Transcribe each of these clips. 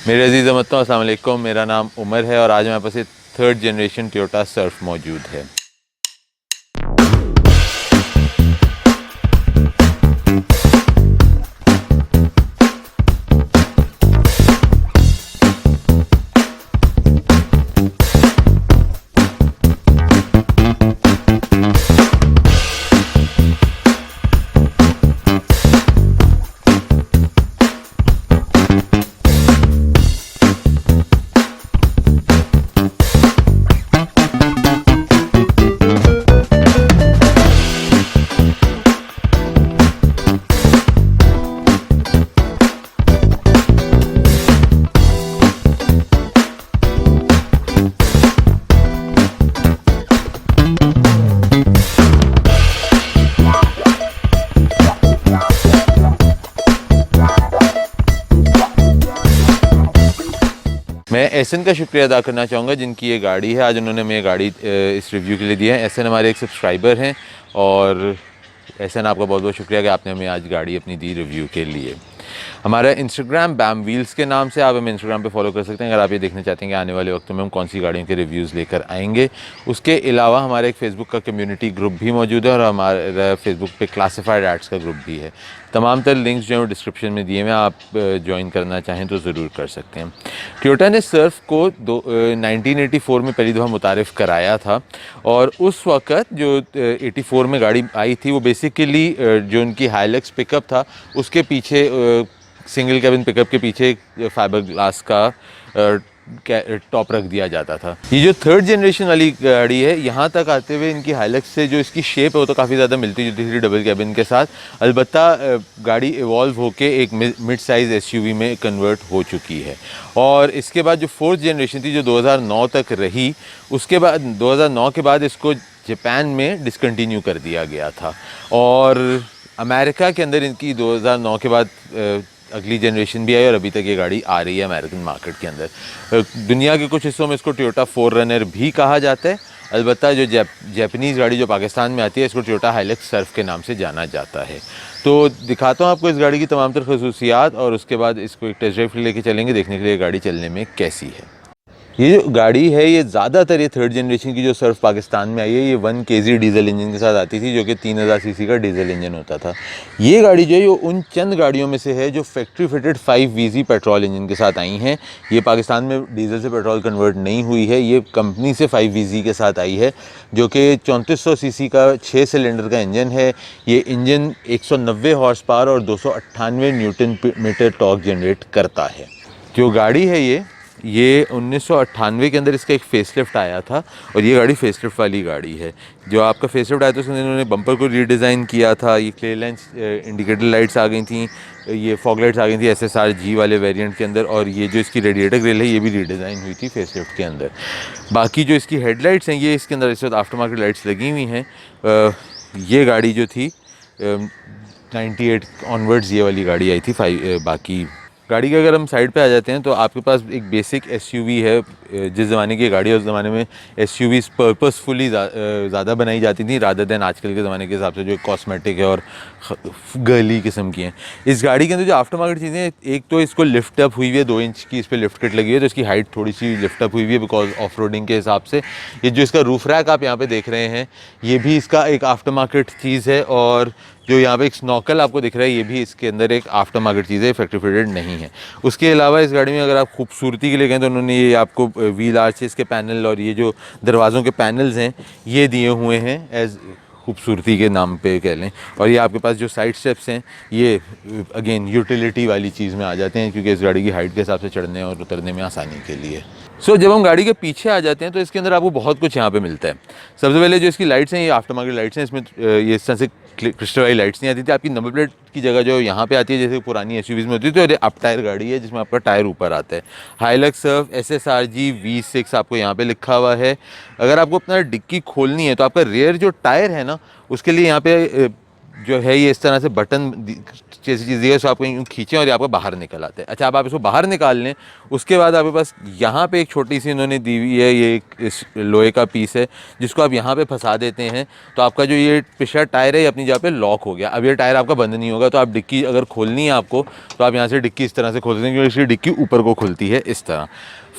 मेरे अजीज़ अहमदों अस्सलाम वालेकुम। मेरा नाम उमर है और आज हमारे पास एक 3rd जनरेशन टोयोटा सर्फ मौजूद है। मैं एसन का शुक्रिया अदा करना चाहूँगा जिनकी ये गाड़ी है। आज उन्होंने मेरी गाड़ी इस रिव्यू के लिए दी है। एसन हमारे एक सब्सक्राइबर हैं और एसन आपका बहुत बहुत शुक्रिया कि आपने हमें आज गाड़ी अपनी दी रिव्यू के लिए। हमारा इंस्टाग्राम बैम व्हील्स के नाम से आप हमें इंस्टाग्राम पे फॉलो कर सकते हैं अगर आप ये देखना चाहते हैं कि आने वाले वक्त में हम कौन सी गाड़ियों के रिव्यूज़ लेकर आएंगे। उसके अलावा हमारा एक फ़ेसबुक का कम्युनिटी ग्रुप भी मौजूद है और हमारा फेसबुक पे क्लासिफाइड एड्स का ग्रुप भी है। तमाम तर लिंक्स जो हैं डिस्क्रिप्शन में दिए हुए हैं, आप ज्वाइन करना चाहें तो ज़रूर कर सकते हैं। टोयोटा ने सर्फ को 1984 में पहली दफ़ा मुतारिफ़ कराया था और उस वक़्त जो 84 में गाड़ी आई थी वो बेसिकली जो उनकी हाइलक्स पिकअप था उसके पीछे सिंगल कैबिन पिकअप के पीछे फाइबर ग्लास का टॉप रख दिया जाता था। ये जो 3rd जनरेशन वाली गाड़ी है, यहाँ तक आते हुए इनकी हाइलक्स से जो इसकी शेप है वो तो काफ़ी ज़्यादा मिलती जुलती थी डबल कैबिन के साथ। अलबत्ता गाड़ी इवॉल्व होके एक मिड साइज़ एसयूवी में कन्वर्ट हो चुकी है। और इसके बाद जो 4th जनरेशन थी जो 2009 तक रही, उसके बाद 2009 के बाद इसको जापान में डिसकंटिन्यू कर दिया गया था और अमेरिका के अंदर इनकी 2009 के बाद अगली जनरेशन भी आई और अभी तक ये गाड़ी आ रही है अमेरिकन मार्केट के अंदर। दुनिया के कुछ हिस्सों में इसको टोयोटा 4Runner भी कहा जाता है। अलबत्ता जो जापानीज़ गाड़ी जो पाकिस्तान में आती है इसको टोयोटा हाइलक्स सर्फ के नाम से जाना जाता है। तो दिखाता हूँ आपको इस गाड़ी की तमाम तर खसूसियात और उसके बाद इसको एक टेस्ट ड्राइव लेके चलेंगे देखने के लिए गाड़ी चलने में कैसी है। ये जो गाड़ी है ये ज़्यादातर ये 3rd जनरेशन की जो सर्फ पाकिस्तान में आई है ये 1 kg डीजल इंजन के साथ आती थी जो कि 3000 सीसी का डीजल इंजन होता था। ये गाड़ी जो है ये उन चंद गाड़ियों में से है जो factory fitted 5VZ petrol engine के साथ आई हैं। ये पाकिस्तान में डीजल से पेट्रोल कन्वर्ट नहीं हुई है, ये कंपनी से 5VZ के साथ आई है जो कि 3400 सीसी का 6 सिलेंडर का इंजन है। ये इंजन 190 हॉर्स पावर और 298 न्यूटन मीटर टॉर्क जनरेट करता है। जो गाड़ी है ये 1998 के अंदर इसका एक फेसलिफ्ट आया था और ये गाड़ी फेसलिफ्ट वाली गाड़ी है। जो आपका फेसलिफ्ट आया था उसमें इन्होंने बम्पर को रीडिज़ाइन किया था। ये क्ले लाइन्स इंडिकेटर लाइट्स आ गई थी, ये फॉग लाइट्स आ गई थी SSR-G वाले वेरिएंट के अंदर और ये जो इसकी रेडिएटर ग्रिल है ये भी रीडिज़ाइन हुई थी फेसलिफ्ट के अंदर। बाकी जो इसकी हेडलाइट्स हैं ये इसके अंदर इस वक्त आफ्टर मार्केट लाइट्स लगी हुई हैं। ये गाड़ी जो थी 98 ऑनवर्ड्स ये वाली गाड़ी आई थी। बाकी गाड़ी के अगर हम साइड पे आ जाते हैं तो आपके पास एक बेसिक एसयूवी है। जिस ज़माने की गाड़ी है उस ज़माने में एसयूवीज़ पर्पसफुली ज़्यादा बनाई जाती थी रादर देन आजकल के ज़माने के हिसाब से जो कॉस्मेटिक है और गर्ली किस्म की हैं। इस गाड़ी के अंदर जो आफ्टर मार्केट चीज़ें हैं, एक तो इसको लिफ्ट अप हुई हुई है, 2 इंच की इस पर लिफ्ट किट लगी हुई है तो इसकी हाइट थोड़ी सी लिफ्ट अप हुई हुई है बिकॉज ऑफ रोडिंग के हिसाब से। ये जो इसका रूफ रैक आप यहाँ पर देख रहे हैं ये भी इसका एक आफ्टर मार्केट चीज़ है और जो यहाँ पे एक स्नॉकल आपको दिख रहा है ये भी इसके अंदर एक आफ्टर मार्केट चीज़ है, फैक्ट्री फिटेड नहीं है। उसके अलावा इस गाड़ी में अगर आप खूबसूरती के लिए कहें तो उन्होंने ये आपको व्हील आर्चेस के पैनल और ये जो दरवाज़ों के पैनल्स हैं ये दिए हुए हैं एज खूबसूरती के नाम पे कह लें। और ये आपके पास जो साइड स्टेप्स हैं ये अगेन यूटिलिटी वाली चीज़ में आ जाते हैं क्योंकि इस गाड़ी की हाइट के हिसाब से चढ़ने और उतरने में आसानी के लिए। जब हम गाड़ी के पीछे आ जाते हैं तो इसके अंदर आपको बहुत कुछ यहाँ पे मिलता है। सबसे पहले जो इसकी लाइट्स हैं ये आफ्टर मार्केट लाइट्स हैं। इसमें ये इस तरह से क्रिस्टल वाली लाइट्स नहीं आती थी। आपकी नंबर प्लेट की जगह जो यहाँ पे आती है जैसे पुरानी एसयूवीज़ में होती थी। तो ये अप टायर गाड़ी है जिसमें आपका टायर ऊपर आता है। हाइलक्स सर्फ SSR-G V6 आपको यहाँ पे लिखा हुआ है। अगर आपको अपना डिक्की खोलनी है तो आपका रेयर जो टायर है ना उसके लिए यहाँ पे जो है ये इस तरह से बटन जैसी चीज़ दी है, उसको आप कहीं खींचें और ये आपका बाहर निकल आता है। अच्छा, अब आप इसको बाहर निकाल लें, उसके बाद आपके पास यहाँ पे एक छोटी सी इन्होंने दी हुई है, ये एक इस लोहे का पीस है जिसको आप यहाँ पे फंसा देते हैं, तो आपका जो ये पिछला टायर है ये अपनी जगह पे लॉक हो गया। अब ये टायर आपका बंद नहीं होगा, तो आप डिक्की अगर खोलनी है आपको, तो आप यहाँ से डिक्की इस तरह से खोल सकते हैं, क्योंकि इसकी डिक्की ऊपर को खुलती है इस तरह।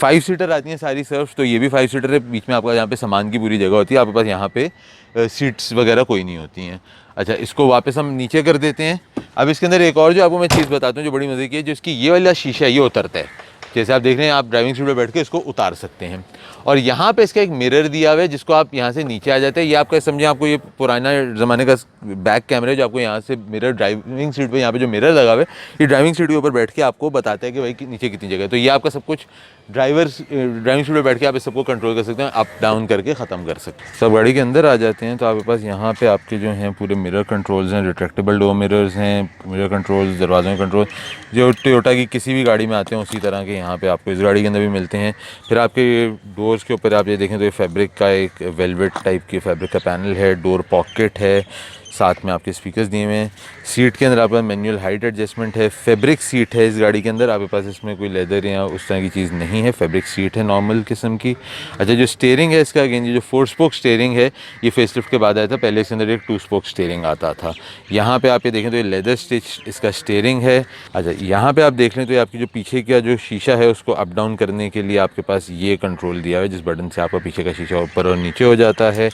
5 सीटर आती हैं सारी सर्फ, तो ये भी 5 सीटर है। बीच में आपका यहाँ पे सामान की पूरी जगह होती है, आपके पास यहाँ पे सीट्स वगैरह कोई नहीं होती हैं। अच्छा, इसको वापस हम नीचे कर देते हैं। अब इसके अंदर एक और जो आपको मैं चीज़ बताता हूँ जो बड़ी मज़े की है, जो इसकी ये वाला शीशा है ये उतरता है। जैसे आप देख रहे हैं, आप ड्राइविंग सीट पर बैठ के इसको उतार सकते हैं। और यहाँ पे इसका एक मिरर दिया हुआ है जिसको आप यहाँ से नीचे आ जाते हैं। ये आपका समझे, आपको ये पुराना ज़माने का बैक कैमरा है जो आपको यहाँ से मिरर, ड्राइविंग सीट पे यहाँ पे जो मिरर लगा हुआ है, ये ड्राइविंग सीट के ऊपर बैठ के आपको बताता है कि भाई नीचे कितनी जगह है। तो ये आपका सब कुछ ड्राइविंग सीट पर बैठ के आप इस सबको कंट्रोल कर सकते हैं, अप डाउन करके ख़त्म कर सकते हैं। सब गाड़ी के अंदर आ जाते हैं तो आपके पास यहाँ पे आपके जो हैं पूरे मिरर कंट्रोल्स हैं, रिट्रैक्टेबल डोर मिरर्स हैं, मिरर कंट्रोल्स, दरवाज़ों के कंट्रोल जो टोयोटा की किसी भी गाड़ी में आते हैं उसी तरह के यहाँ पे आपको इस गाड़ी के अंदर भी मिलते हैं। फिर आपके डोर्स के ऊपर आप ये देखें तो ये फैब्रिक का एक वेलवेट टाइप की फैब्रिक का पैनल है, डोर पॉकेट है, साथ में आपके स्पीकर्स दिए हुए हैं। सीट के अंदर आपका मैनुअल हाइट एडजस्टमेंट है, फैब्रिक सीट है इस गाड़ी के अंदर, आपके पास इसमें कोई लेदर या उस तरह की चीज़ नहीं है, फैब्रिक सीट है नॉर्मल किस्म की। अच्छा, जो स्टीयरिंग है इसका, अगेन ये जो 4 स्पोक स्टीयरिंग है ये फेसलिफ्ट के बाद आया था, पहले इसके अंदर एक 2 स्पोक स्टीयरिंग आता था। यहाँ पे आप ये देखें तो ये लेदर स्टिच इसका स्टीयरिंग है। अच्छा, यहाँ पे आप देख लें तो ये आपकी जो पीछे का जो शीशा है उसको अप डाउन करने के लिए आपके पास ये कंट्रोल दिया हुआ है, जिस बटन से आपका पीछे का शीशा ऊपर और नीचे हो जाता है।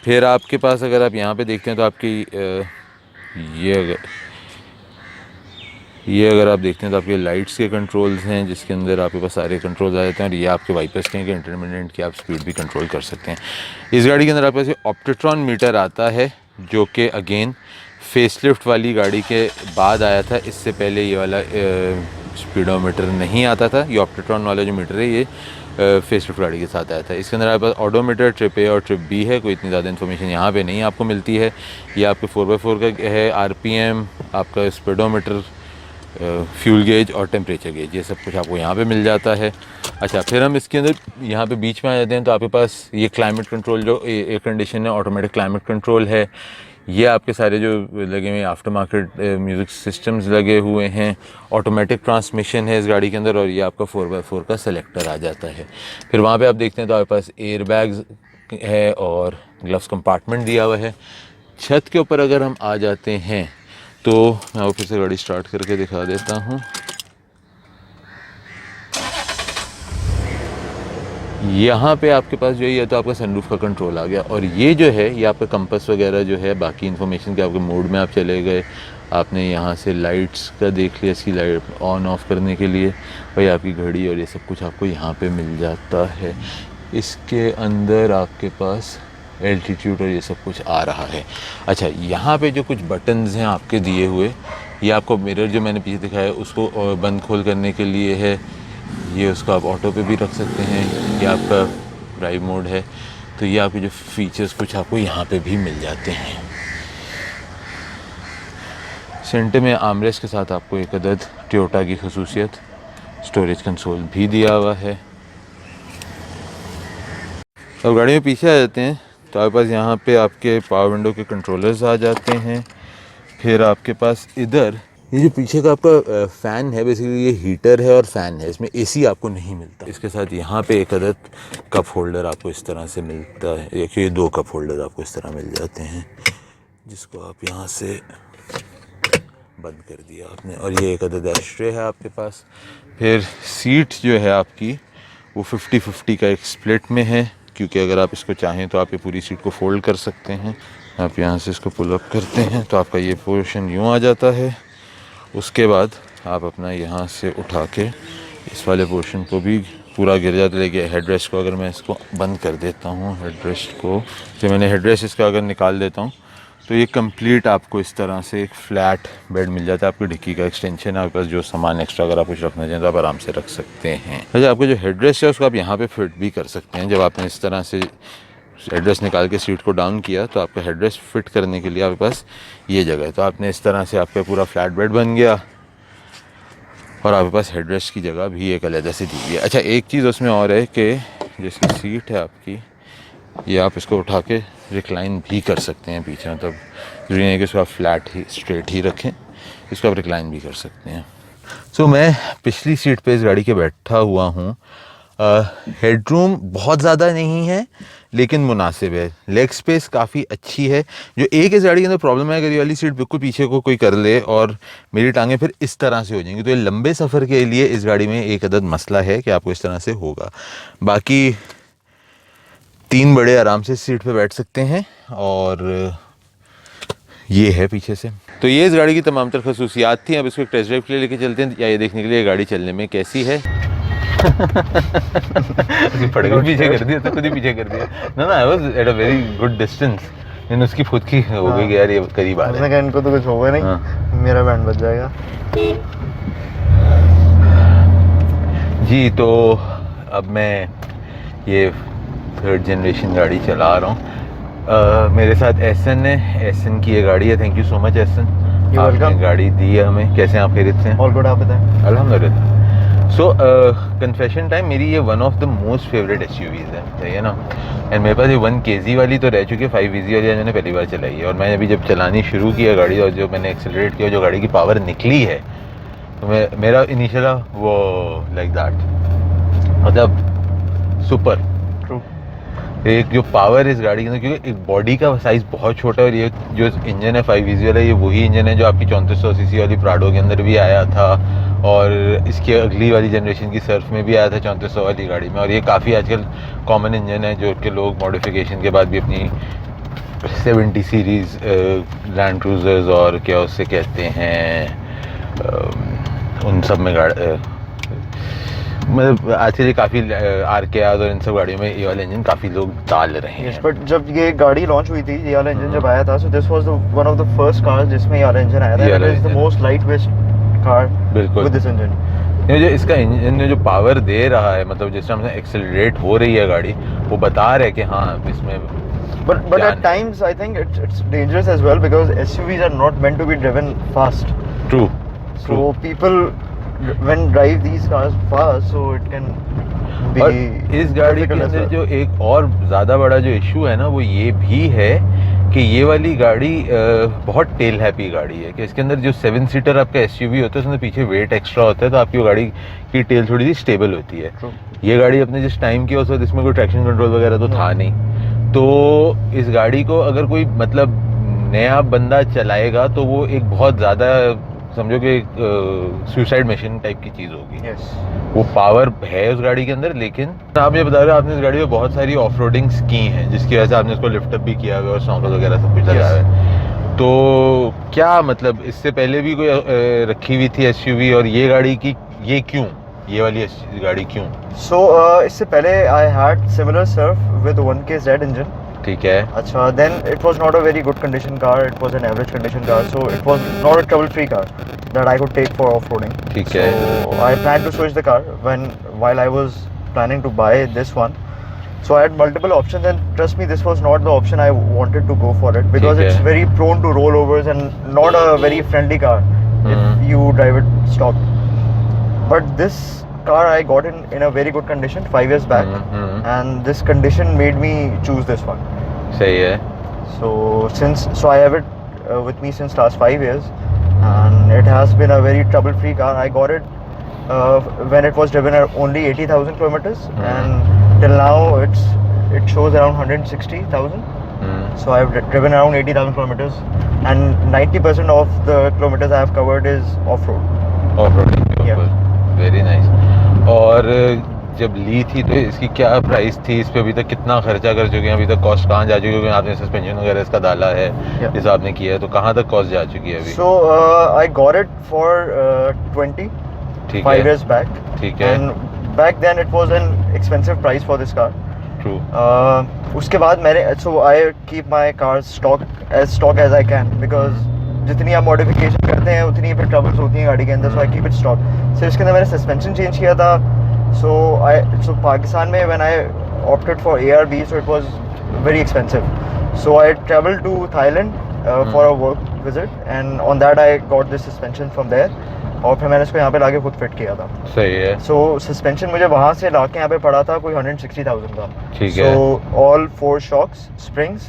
फिर आपके पास अगर आप यहाँ पे देखते हैं तो आपकी ये अगर आप देखते हैं तो आपके लाइट्स के कंट्रोल्स हैं, जिसके अंदर आपके पास सारे कंट्रोल्स आ जाते हैं। और ये आपके वाइपर्स के इंटरमिटेंट की आप स्पीड भी कंट्रोल कर सकते हैं। इस गाड़ी के अंदर आपके पास ऑप्टिट्रॉन मीटर आता है जो कि अगेन फेसलिफ्ट वाली गाड़ी के बाद आया था, इससे पहले ये वाला स्पीडोमीटर नहीं आता था। ये ऑप्टिट्रॉन वाला जो मीटर है ये फेसलिफ्ट गाड़ी के साथ आया था। इसके अंदर आपके पास ऑडोमीटर ट्रिप ए और ट्रिप बी है, कोई इतनी ज़्यादा इन्फॉर्मेशन यहाँ पे नहीं आपको मिलती है। ये आपके 4x4 का है, आरपीएम, आपका स्पीडोमीटर, फ्यूल गेज और टेम्परेचर गेज, ये सब कुछ आपको यहाँ पे मिल जाता है। अच्छा, फिर हम इसके अंदर यहाँ पे बीच में आ जाते हैं तो आपके पास ये क्लाइमेट कंट्रोल जो एयर कंडीशन है, ऑटोमेटिक क्लाइमेट कंट्रोल है। ये आपके सारे जो लगे हुए आफ्टर मार्केट म्यूज़िक सिस्टम्स लगे हुए हैं, ऑटोमेटिक ट्रांसमिशन है इस गाड़ी के अंदर, और ये आपका 4x4 का सेलेक्टर आ जाता है। फिर वहाँ पे आप देखते हैं तो आपके पास एयर बैग्स है और ग्लव्स कंपार्टमेंट दिया हुआ है। छत के ऊपर अगर हम आ जाते हैं तो मैं वो फिर से गाड़ी स्टार्ट करके दिखा देता हूँ। यहाँ पे आपके पास जो है तो आपका सनरूफ का कंट्रोल आ गया, और ये जो है ये आपका कंपास वगैरह जो है, बाकी इन्फॉर्मेशन के आपके मोड में आप चले गए, आपने यहाँ से लाइट्स का देख लिया, इसकी लाइट ऑन ऑफ करने के लिए भाई आपकी घड़ी और ये सब कुछ आपको यहाँ पे मिल जाता है। इसके अंदर आपके पास एल्टीट्यूड और ये सब कुछ आ रहा है। अच्छा, यहाँ पे जो कुछ बटन्स हैं आपके दिए हुए, ये आपको मिरर जो मैंने पीछे दिखाया उसको बंद खोल करने के लिए है, ये उसको आप ऑटो पे भी रख सकते हैं, ये आपका ड्राइव मोड है। तो ये आपके जो फीचर्स कुछ आपको यहाँ पे भी मिल जाते हैं। सेंटर में आर्मरेस्ट के साथ आपको एक अदद टोयोटा की खसूसियत स्टोरेज कंसोल भी दिया हुआ है। अब गाड़ी में पीछे आ जाते हैं तो आपके पास यहाँ पे आपके पावर विंडो के कंट्रोलर्स आ जाते हैं। फिर आपके पास इधर ये जो पीछे का आपका फ़ैन है, बेसिकली ये हीटर है और फ़ैन है, इसमें एसी आपको नहीं मिलता। इसके साथ यहाँ पे एक अदद कप होल्डर आपको इस तरह से मिलता है। देखिए, ये 2 कप होल्डर आपको इस तरह मिल जाते हैं, जिसको आप यहाँ से बंद कर दिया आपने, और ये एक अदद एशट्रे है आपके पास। फिर सीट जो है आपकी वो 50-50 का एक स्प्लिट में है, क्योंकि अगर आप इसको चाहें तो आप ये पूरी सीट को फोल्ड कर सकते हैं। आप यहाँ से इसको पुल अप करते हैं तो आपका ये पोर्शन यूँ आ जाता है। उसके बाद आप अपना यहाँ से उठा के इस वाले पोर्शन को भी पूरा गिर जाता है। लेकिन हेडरेस्ट को अगर मैं इसको बंद कर देता हूँ, हेडरेस्ट को जो मैंने हेडरेस्ट इसका अगर निकाल देता हूँ तो ये कंप्लीट आपको इस तरह से एक फ्लैट बेड मिल जाता है। आपकी डिक्की का एक्सटेंशन है, आपके पास जो सामान एक्स्ट्रा अगर आप कुछ रखना चाहें तो आप आराम से रख सकते हैं। अच्छा, आपको जो हेडरेस्ट है उसको आप यहाँ पे फिट भी कर सकते हैं। जब आपने इस तरह से हेडरेस्ट निकाल के सीट को डाउन किया तो आपका हेडरेस्ट फिट करने के लिए आपके पास ये जगह है। तो आपने इस तरह से आपका पूरा फ्लैट बेड बन गया और आपके पास हेडरेस्ट की जगह भी एक अलग से दी हुई है। अच्छा, एक चीज़ उसमें और है कि जिसकी सीट है आपकी, ये आप इसको उठा के रिक्लाइन भी कर सकते हैं पीछे, मतलब ज़रूरी नहीं कि इसको आप फ्लैट ही स्ट्रेट ही रखें, इसको आप रिक्लाइन भी कर सकते हैं। सो मैं पिछली सीट पे इस गाड़ी के बैठा हुआ हूँ। हेडरूम बहुत ज़्यादा नहीं है लेकिन मुनासिब है, लेग स्पेस काफ़ी अच्छी है। जो एक इस गाड़ी के अंदर प्रॉब्लम है, अगर ये वाली सीट बिल्कुल पीछे को कोई कर ले और मेरी टांगें फिर इस तरह से हो जाएंगी, तो ये लंबे सफ़र के लिए इस गाड़ी में एक अदद मसला है कि आपको इस तरह से होगा। बाकी 3 बड़े आराम से सीट पे बैठ सकते हैं और ये है पीछे से। तो ये इस गाड़ी की तमाम तर खसूसियात थी। अब इसको एक टेस्ट ड्राइव के लिए लेके चलते हैं, या ये देखने के लिए गाड़ी चलने में कैसी है। फटक पीछे कर दिया, तो खुद ही पीछे कर दिया। ना I was at a very good distance, लेकिन उसकी खुद की हो गई यार, ये करीब आ रहा है। इनको तो कुछ होगा नहीं। हाँ। मेरा बैंड बच जाएगा जी। तो अब मैं ये 3rd जनरेशन गाड़ी चला रहा हूँ। मेरे साथ एसन है, एसन की ये गाड़ी है। थैंक यू सो मच एसन, आपने गाड़ी दी है हमें। कैसे आप खैरियत से हैं? ऑल गुड, आप बताएं? अल्हम्दुलिल्लाह। सो कन्फेशन टाइम, मेरी ये one of the most favourite SUVs है, सही है ना। एंड मेरे पास ये 1 kg वाली तो रह चुकी है, 5 easy वाली मैंने पहली बार चलाई है। और मैं अभी जब चलानी शुरू किया गाड़ी और जो मैंने एक्सेलरेट किया, जो गाड़ी की पावर निकली है, तो मेरा इनिशियल वो लाइक दैट, मतलब सुपर। एक जो पावर इस गाड़ी के अंदर, क्योंकि एक बॉडी का साइज़ बहुत छोटा है, और ये जो इंजन है 5 easy वाला, ये वही इंजन है जो आपकी 3400 cc वाली प्राडो के अंदर भी आया था, और इसकी अगली वाली जनरेशन की सर्फ में भी आया था 3400 वाली गाड़ी में। और ये काफ़ी आजकल कॉमन इंजन है जो कि लोग मॉडिफिकेशन के बाद भी अपनी 70 सीरीज़ लैंड क्रूज़र्स और क्या उससे कहते हैं, उन सब में मतलब आजकल काफ़ी RKR और इन सब गाड़ियों में ये वाला इंजन काफ़ी लोग डाल रहे हैं। बट जब ये गाड़ी लॉन्च हुई थी, ये वाला इंजन जब आया था, so this was one of the first cars जिसमें ये वाला इंजन आया था। It is the most light weight car with this engine. ये जो इसका इंजन जो पावर दे रहा है, मतलब जिस टाइम से एक्सेलरेट हो रही है गाड़ी, वो बता रहा है कि हाँ इसमें। But at times I think it's dangerous as well, because SUVs are not meant to be driven fast. True. So people when drive these cars fast, so it can be। और इस गाड़ी के अंदर जो एक और ज़्यादा बड़ा जो इशू है ना, वो ये भी है कि ये वाली गाड़ी बहुत टेल हैप्पी गाड़ी है। कि इसके अंदर जो 7 सीटर आपका SUV होता है, उसमें पीछे वेट एक्स्ट्रा होता है, तो आपकी गाड़ी की टेल थोड़ी सी स्टेबल होती है। ये गाड़ी अपने जिस टाइम की उस वक्त इसमें कोई ट्रैक्शन कंट्रोल वगैरह तो था नहीं, तो इस गाड़ी को अगर कोई मतलब नया बंदा चलाएगा तो वो एक बहुत ज़्यादा समझो कि सुसाइड मशीन टाइप की चीज़ होगी। yes. वो पावर है उस गाड़ी के अंदर, लेकिन आप ये बता रहे हो आपने इस गाड़ी में बहुत सारी ऑफ रोडिंग्स की हैं, जिसकी वजह से आपने इसको लिफ्टअप भी किया हुआ है और सॉन्कल वगैरह सब कुछ लगाया है। तो क्या मतलब इससे पहले भी कोई रखी हुई थी SUV, और ये गाड़ी की ये क्यों, ये वाली गाड़ी क्यों? So इससे पहले I had similar surf with 1KZ engine. ठीक है। अच्छा, then it was not a very good condition car, it was an average condition car, so it was not a trouble free car that I could take for off-roading. ठीक है। So I planned to switch the car while I was planning to buy this one. So I had multiple options, and trust me, this was not the option I wanted to go for it, because it's very prone to rollovers and not a very friendly car if you drive it stock. But this car I got in a very good condition 5 years back, and this condition made me choose this one. सही है। So I have it with me since last 5 years, and it has been a very trouble-free car. I got it when it was driven at only 80,000 kilometers, and till now it shows around 160,000. So I have driven around 80,000 kilometers, and 90% of the kilometers I have covered is off-road. Off-roading, yeah. Very nice. और जब ली थी तो इसकी क्या price थी, इस पे अभी तक कितना खर्चा कर चुके हैं, अभी तक कॉस्ट कहाँ जा चुकी है? क्योंकि आपने सस्पेंशन वगैरह इसका डाला है, जैसा आपने किया है, तो कहाँ तक कॉस्ट जा चुकी है अभी? So I got it for 20 5 years back. ठीक है। And back then it was an expensive price for this car. True. उसके बाद मैंने I keep my cars stock as I can, because जितनी आप मॉडिफिकेशन करते हैं उतनी फिर ट्रबल्स होती हैं गाड़ी के अंदर। सो आई कीप इट स्टॉक। सो इसके अंदर मैंने सस्पेंशन चेंज किया था। सो पाकिस्तान में when I opted for ARB, so it was very expensive. So I travel to Thailand for a work visit, and on that I got this suspension from there. और फिर मैंने इसको यहाँ पे लाके खुद फिट किया था. सही है. So suspension मुझे वहाँ से लाके यहाँ पे पड़ा था कोई 160,000 का. ठीक है. So all 4 shocks, springs,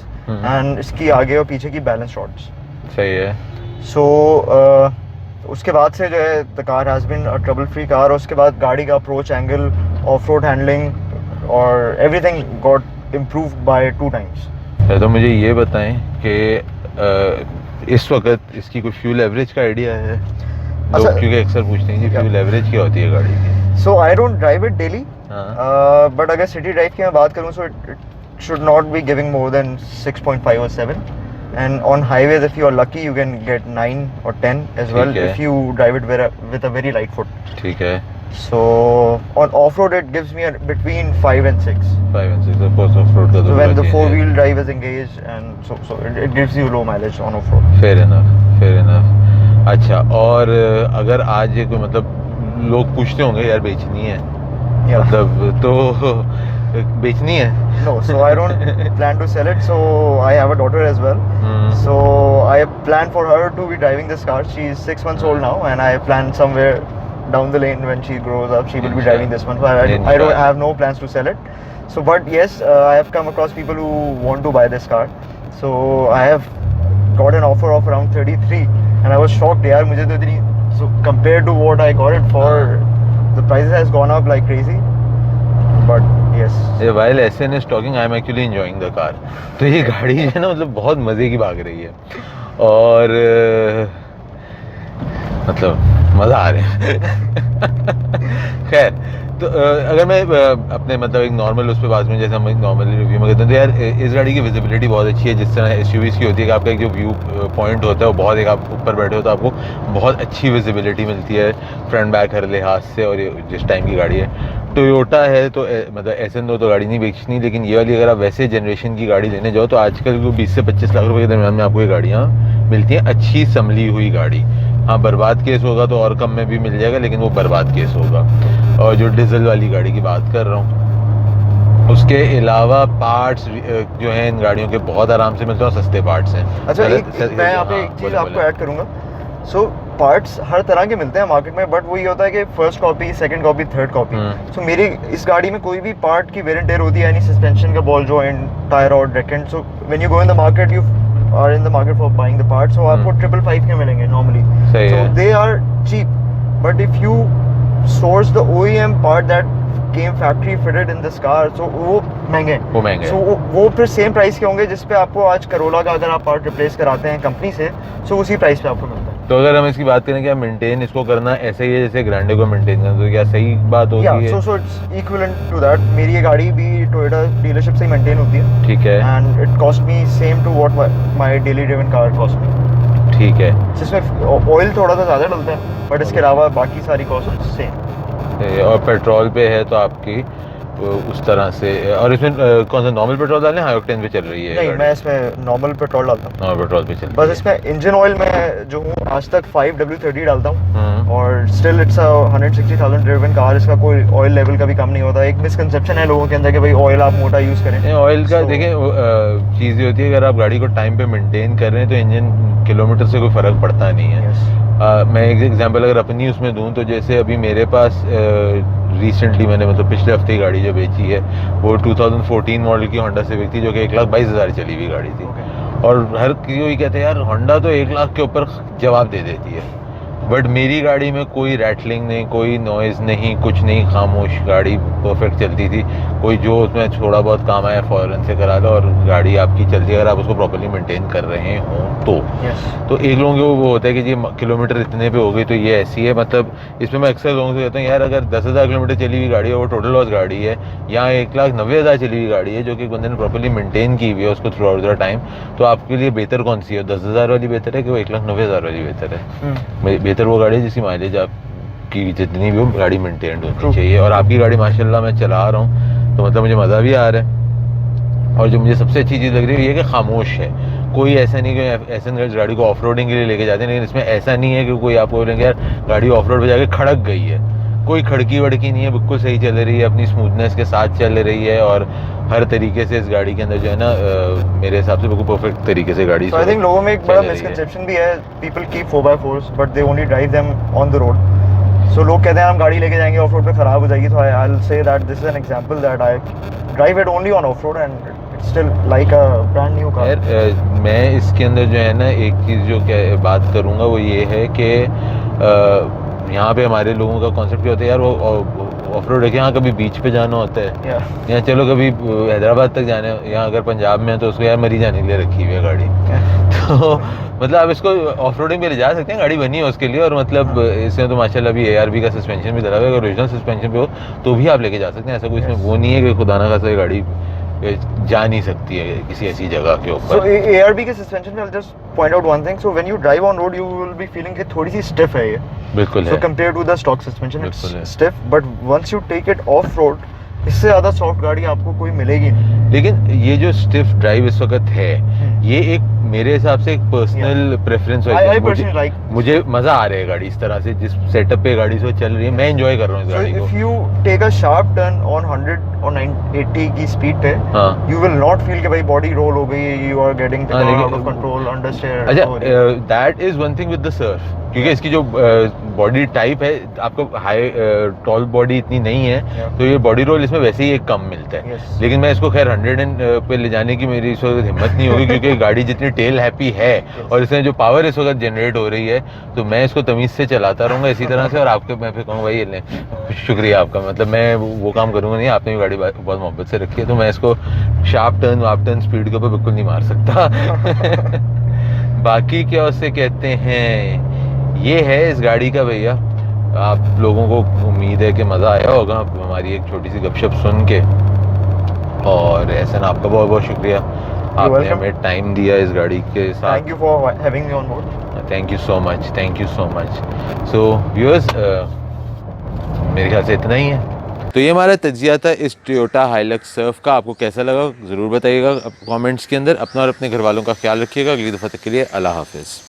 and इसकी आगे और पीछे की balance rods. सही है. So उसके बाद से जो है the car has been a trouble free car. उसके बाद गाड़ी का approach angle, off-road handling और everything got improved by 2 times. तो मुझे ये बताएं कि इस वक्त इसकी कोई फ्यूल एवरेज का आइडिया है? लोग क्योंकि अक्सर पूछते हैं कि फ्यूल एवरेज क्या होती है गाड़ी की. So I don't drive it daily, but अगर सिटी ड्राइव की मैं बात करूँ so it should not be giving more than 6.5 or 7, and on highways if you are lucky you can get 9 or 10 as well if you drive it with a very light foot. ठीक है. So on off-road it gives me between 5 and 6. 5 and 6 of course off-road का तो when the 4-wheel drive is engaged, and so it gives you low mileage on off-road. Fair enough. अच्छा, और अगर आज ये कोई मतलब लोग पूछते होंगे यार बेचनी है, मतलब तो बेचनी है? No, so I don't plan to sell it. So I have a daughter as well. So I plan for her to be driving this car. She's 6 months old now, and I plan somewhere down the lane when she grows up she will be driving this one. So I have no plans to sell it. So but yes, I have come across people who want to buy this car. So I have got an offer of around 33, and I was shocked yaar mujhe to itni, so compared to what I got it for, the prices has gone up like crazy. But yes, while SN is talking I am actually enjoying the car. तो ये गाड़ी है ना मतलब बहुत मज़े की भाग रही है और मतलब मज़ा आ रहा है. खैर, तो अगर मैं अपने मतलब एक नॉर्मल उस पर बात करूँ, जैसे हम एक नॉर्मली रिव्यू में कहते हैं, तो यार इस गाड़ी की विजिबिलिटी बहुत अच्छी है. जिस तरह SUVs की होती है कि आपका एक जो व्यू पॉइंट होता है वो बहुत, एक आप ऊपर बैठे हो तो आपको बहुत अच्छी विजिबिलिटी मिलती है फ्रंट बैक हर लिहाज से. और ये जिस टाइम की गाड़ी है टोयोटा है तो मतलब SN तो गाड़ी नहीं बेचनी, लेकिन ये वाली अगर आप वैसे जनरेशन की गाड़ी लेने जाओ तो आजकल को 20 से 25 लाख रुपए के दरमियान में आपको ये गाड़ियाँ मिलती हैं, अच्छी संभली हुई गाड़ी. हाँ, बर्बाद केस होगा तो और कम में भी मिल जाएगा, लेकिन वो बर्बाद केस होगा. और जो डीजल वाली गाड़ी की बात कर रहा हूँ, उसके अलावा पार्ट्स जो हैं इन गाड़ियों के बहुत आराम से मिलते हैं और सस्ते पार्ट्स हैं. अच्छा, मैं यहाँ पे एक चीज़ आपको ऐड करूँगा. सो पार्ट्स हर तरह के मिलते हैं मार्केट में, बट वही होता है कि first copy, second copy, third copy. So मेरी इस गाड़ी में कोई भी पार्ट की वेयर एंड टेयर होती है, यानी सस्पेंशन का बॉल जॉइंट, टायर और decent. So when you go in the market you are in the market for buying the parts, so आपको 555 के मिलेंगे normally. So they are cheap, but if you source the OEM part that came factory fitted in this car, so वो महंगे. So वो फिर same price के होंगे जिस पे आपको आज करोला का अगर आप पार्ट रिप्लेस कराते हैं कंपनी से, so उसी प्राइस पे आपको मिलता है. तो अगर हम इसकी बात करें कि मेंटेन इसको करना ऐसे ही है जैसे ग्रैंडे को मेंटेन करना, तो क्या सही बात होती है? So it's equivalent to that. मेरी ये गाड़ी भी टोयोटा डीलरशिप से ही मेंटेन होती है. ठीक है. And it cost me same to what my daily driven car cost me. ठीक है. जिसमें ऑयल थोड़ा सा ज़्यादा डलता है, बट इसके अलावा बाकी सारी कॉस्ट सेम. और पेट्रोल पे है तो आपकी उस तरह से. और इसमें कौन सा नॉर्मल पेट्रोल डालने, हाई ऑक्टेन पे चल रही है? नहीं, मैं इसमें नॉर्मल पेट्रोल डालता हूँ. नॉर्मल पेट्रोल पे चल रही है. बस इसमें इंजन ऑयल में जो हूँ आज तक 5W30 डालता हूँ, और still it's a 160,000 driven car. इसका कोई ऑयल लेवल का भी कम नहीं होता. एक मिसकंसेप्शन है लोगों के अंदर कि भाई ऑयल आप मोटा यूज़ करें. ऑयल का देखें चीज़ ये होती है, अगर आप गाड़ी को टाइम पे मेंटेन कर रहे हैं तो इंजन किलोमीटर से कोई फ़र्क पड़ता नहीं है. मैं एक एग्जांपल अगर अपनी उसमें दूं तो जैसे अभी मेरे पास रिसेंटली मैंने मतलब पिछले हफ्ते की गाड़ी जो बेची है वो 2014 मॉडल की होंडा सिविक थी, जो कि 1,22,000 चली हुई गाड़ी थी. और हर कोई कहते हैं यार होंडा तो 1 लाख के ऊपर जवाब दे देती है, बट मेरी गाड़ी में कोई रैटलिंग नहीं, कोई नॉइज़ नहीं, कुछ नहीं, खामोश गाड़ी परफेक्ट चलती थी. कोई जो उसमें थोड़ा बहुत काम आया फ़ौरन से करा लो और गाड़ी आपकी चलती है, अगर आप उसको प्रॉपर्ली मेंटेन कर रहे हों तो. तो एक लोगों को वो होता है कि जी किलोमीटर इतने पे हो गई तो ये ऐसी है. मतलब इसमें मैं अक्सर लोगों से कहता हूँ यार अगर 10,000 किलोमीटर चली हुई गाड़ी है, वो टोटल लॉस गाड़ी है, या 1,90,000 चली हुई गाड़ी है जो कि बंदे ने प्रॉपर्ली मेंटेन की हुई है उसको थ्रू आउट द टाइम, तो आपके लिए बेहतर कौन सी है? 10,000 वाली बेहतर है कि वो 1,90,000 वाली बेहतर है? बेहतर वो गाड़ी है जिसकी माइलेज आपकी जितनी भी हो गाड़ी मेंटेन्ड होनी चाहिए. और आपकी गाड़ी माशाल्लाह मैं चला रहा हूँ तो मतलब मुझे मज़ा भी आ रहा है. और जो मुझे सबसे अच्छी चीज़ लग रही है ये कि खामोश है. कोई ऐसा नहीं कि ऐसे गाड़ी को ऑफ रोडिंग के लिए लेके जाते हैं, लेकिन इसमें ऐसा नहीं है कि कोई आपको बोलेंगे यार गाड़ी ऑफ रोड पर जाके खड़क गई है. कोई खड़की वड़की नहीं है, बिल्कुल सही चल रही है, अपनी स्मूथनेस के साथ चल रही है और हर तरीके से इस गाड़ी के अंदर जो है ना मेरे हिसाब से बिल्कुल परफेक्ट तरीके से गाड़ी आई थिंक लोगों में एक बड़ा मिसकंसेप्शन भी है, people keep 4x4s but they only drive them on the road. So लोग कहते हैं हम गाड़ी लेके जाएंगे ऑफ रोड पे ख़राब हो जाएगी, तो I will say that this is an example that I drive it only on off road and it's still like a brand new car. यार मैं इसके अंदर जो है ना एक चीज़ जो बात करूँगा वो ये है कि यहाँ पे हमारे लोगों का कॉन्सेप्ट क्या होता है यार, वो ऑफ रोड है कि यहाँ कभी बीच पे जाना होता है, यहाँ चलो कभी हैदराबाद तक जाना है, यहाँ अगर पंजाब में है तो उसको यार मरी जाने के लिए रखी हुई है गाड़ी। तो मतलब आप इसको ऑफ रोडिंग पे ले जा सकते हैं, गाड़ी बनी है उसके लिए, और मतलब इसमें तो माशाल्लाह अभी ARB का सस्पेंशन भी डला हुआ है, अगर ओरिजिनल सस्पेंशन पे हो तो भी आप लेके जा सकते हैं, ऐसा कोई इसमें वो नहीं है कि खुदा ना खासा गाड़ी जा नहीं सकती है किसी ऐसी जगह के ऊपर। So ARB के सस्पेंशन में I'll just point out one thing. So when you drive on road, you will be feeling कि थोड़ी सी stiff है ये। बिल्कुल है। So compared to the stock suspension, it's बिल्कुल है। stiff. But once you take it off road, इससे ज़्यादा सॉफ्ट गाड़ी आपको कोई मिलेगी नहीं। लेकिन ये जो स्टिफ ड्राइव इस वक्त है, ये एक मेरे हिसाब से एक पर्सनल प्रेफरेंस है, मुझे मजा आ रहा है गाड़ी इस तरह से, जिस सेटअप पे गाड़ी से चल रही है, मैं एंजॉय कर रहा हूँ इस गाड़ी को। If you take a sharp turn on 100 और 80 की स्पीड पे, यू विल नॉट फील कि भाई बॉडी रोल हो गई, you are getting the car out of control, under steer. अच्छा, that is one thing with the Surf, क्योंकि इसकी जो बॉडी टाइप है, आपको हाई टॉल बॉडी इतनी नहीं है, तो ये बॉडी रोल इसमें वैसे ही एक कम मिलता है। लेकिन मैं इसको खैर 100 पे ले जाने की मेरी इस वक्त हिम्मत नहीं होगी, क्योंकि गाड़ी जितनी टेल हैप्पी है और इसमें जो पावर इस वक्त जनरेट हो रही है, तो मैं इसको तमीज़ से चलाता रहूँगा इसी तरह से। और आपके मैं फिर कहूँगा भाई ये लें, शुक्रिया आपका, मतलब मैं वो काम करूँगा नहीं, आपने भी गाड़ी बहुत मोहब्बत से रखी है, तो मैं इसको शार्प टर्न स्पीड के ऊपर बिल्कुल नहीं मार सकता। बाकी क्या उससे कहते हैं, ये है इस गाड़ी का भैया। आप लोगों को उम्मीद है कि मज़ा आया होगा हमारी एक छोटी सी गपशप सुन के, और एहसन आपका बहुत बहुत शुक्रिया, आपने हमें टाइम दिया इस गाड़ी के साथ। Thank you for having me on board. Thank you so much, thank you so much. So viewers, मेरे ख्याल से इतना ही है। तो ये हमारा तजिया था इस टोयोटा हाइलक्स सर्फ का। आपको कैसा लगा ज़रूर बताइएगा कमेंट्स के अंदर। अपना और अपने घर वालों का ख्याल रखिएगा। अगली दफ़ा तक के लिए अल्लाह हाफिज़।